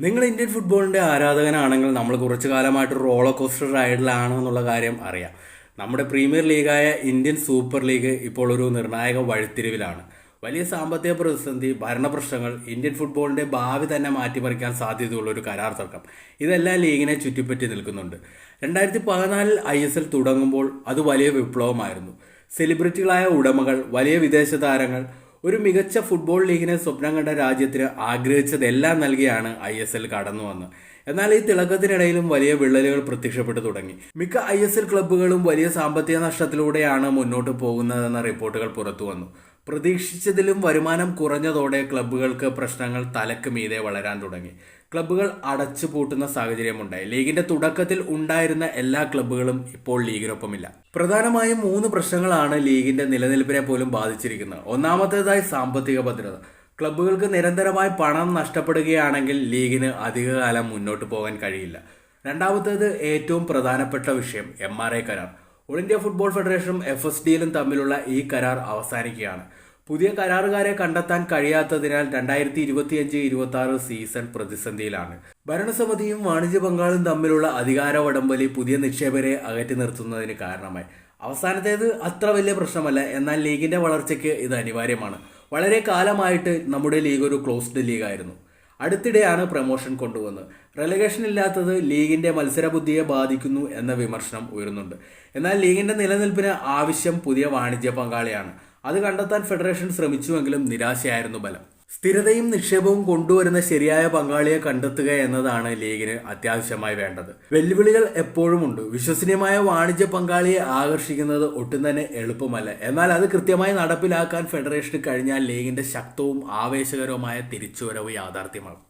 നിങ്ങൾ ഇന്ത്യൻ ഫുട്ബോളിൻ്റെ ആരാധകനാണെങ്കിൽ നമ്മൾ കുറച്ചു കാലമായിട്ട് റോളർ കോസ്റ്റർ റൈഡിലാണ് എന്നുള്ള കാര്യം അറിയാം. നമ്മുടെ പ്രീമിയർ ലീഗായ ഇന്ത്യൻ സൂപ്പർ ലീഗ് ഇപ്പോൾ ഒരു നിർണായക വഴിത്തിരിവിലാണ്. വലിയ സാമ്പത്തിക പ്രതിസന്ധി, ഭരണപ്രശ്നങ്ങൾ, ഇന്ത്യൻ ഫുട്ബോളിൻ്റെ ഭാവി തന്നെ മാറ്റിമറിക്കാൻ സാധ്യതയുള്ള ഒരു കരാർ തർക്കം, ഇതെല്ലാം ലീഗിനെ ചുറ്റിപ്പറ്റി നിൽക്കുന്നുണ്ട്. 2014 ISL തുടങ്ങുമ്പോൾ അത് വലിയ വിപ്ലവമായിരുന്നു. സെലിബ്രിറ്റികളായ ഉടമകൾ, വലിയ വിദേശ താരങ്ങൾ, ഒരു മികച്ച ഫുട്ബോൾ ലീഗിനെ സ്വപ്നം കണ്ട രാജ്യത്തിന് ആഗ്രഹിച്ചതെല്ലാം നൽകിയാണ് ISL കടന്നു വന്നത്. എന്നാൽ ഈ തിളക്കത്തിനിടയിലും വലിയ വിള്ളലുകൾ പ്രത്യക്ഷപ്പെട്ടു തുടങ്ങി. മിക്ക ISL ക്ലബ്ബുകളും വലിയ സാമ്പത്തിക നഷ്ടത്തിലൂടെയാണ് മുന്നോട്ട് പോകുന്നതെന്ന റിപ്പോർട്ടുകൾ പുറത്തു വന്നു. പ്രതീക്ഷിച്ചതിലും വരുമാനം കുറഞ്ഞതോടെ ക്ലബ്ബുകൾക്ക് പ്രശ്നങ്ങൾ തലക്ക് മീതെ വളരാൻ തുടങ്ങി. ക്ലബ്ബുകൾ അടച്ചുപൂട്ടുന്ന സാഹചര്യമുണ്ടായി. ലീഗിന്റെ തുടക്കത്തിൽ ഉണ്ടായിരുന്ന എല്ലാ ക്ലബ്ബുകളും ഇപ്പോൾ ലീഗിനൊപ്പമില്ല. പ്രധാനമായും 3 പ്രശ്നങ്ങളാണ് ലീഗിന്റെ നിലനിൽപ്പിനെ പോലും ബാധിച്ചിരിക്കുന്നത്. ഒന്നാമത്തേതായി സാമ്പത്തിക ഭദ്രത. ക്ലബ്ബുകൾക്ക് നിരന്തരമായി പണം നഷ്ടപ്പെടുകയാണെങ്കിൽ ലീഗിന് അധികകാലം മുന്നോട്ട് പോകാൻ കഴിയില്ല. രണ്ടാമത്തേത് ഏറ്റവും പ്രധാനപ്പെട്ട വിഷയം, MRA കരാർ. ഓൾ ഇന്ത്യ ഫുട്ബോൾ ഫെഡറേഷനും FSDലും തമ്മിലുള്ള ഈ കരാർ അവസാനിക്കുകയാണ്. പുതിയ കരാറുകാരെ കണ്ടെത്താൻ കഴിയാത്തതിനാൽ 2025-26 സീസൺ പ്രതിസന്ധിയിലാണ്. ഭരണസമിതിയും വാണിജ്യ പങ്കാളും തമ്മിലുള്ള അധികാര വടംവലി പുതിയ നിക്ഷേപകരെ അകറ്റി നിർത്തുന്നതിന് കാരണമായി. അവസാനത്തേത് അത്ര വലിയ പ്രശ്നമല്ല, എന്നാൽ ലീഗിന്റെ വളർച്ചയ്ക്ക് ഇത് അനിവാര്യമാണ്. വളരെ കാലമായിട്ട് നമ്മുടെ ലീഗ് ഒരു ക്ലോസ്ഡ് ലീഗായിരുന്നു. അടുത്തിടെയാണ് പ്രമോഷൻ കൊണ്ടുവന്നത്. റെലഗേഷൻ ഇല്ലാത്തത് ലീഗിന്റെ മത്സരബുദ്ധിയെ ബാധിക്കുന്നു എന്ന വിമർശനം ഉയരുന്നുണ്ട്. എന്നാൽ ലീഗിന്റെ നിലനിൽപ്പിന് ആവശ്യം പുതിയ വാണിജ്യ പങ്കാളിയാണ്. അത് കണ്ടെത്താൻ ഫെഡറേഷൻ ശ്രമിച്ചുവെങ്കിലും നിരാശയായിരുന്നു ബലം. സ്ഥിരതയും നിക്ഷേപവും കൊണ്ടുവരുന്ന ശരിയായ പങ്കാളിയെ കണ്ടെത്തുക എന്നതാണ് ലീഗിന് അത്യാവശ്യമായി വേണ്ടത്. വെല്ലുവിളികൾ എപ്പോഴുമുണ്ട്. വിശ്വസനീയമായ വാണിജ്യ പങ്കാളിയെ ആകർഷിക്കുന്നത് ഒട്ടും തന്നെ എളുപ്പമല്ല. എന്നാൽ അത് കൃത്യമായി നടപ്പിലാക്കാൻ ഫെഡറേഷന് കഴിഞ്ഞാൽ ലീഗിന്റെ ശക്തവും ആവേശകരവുമായ തിരിച്ചുവരവ് യാഥാർത്ഥ്യമാകും.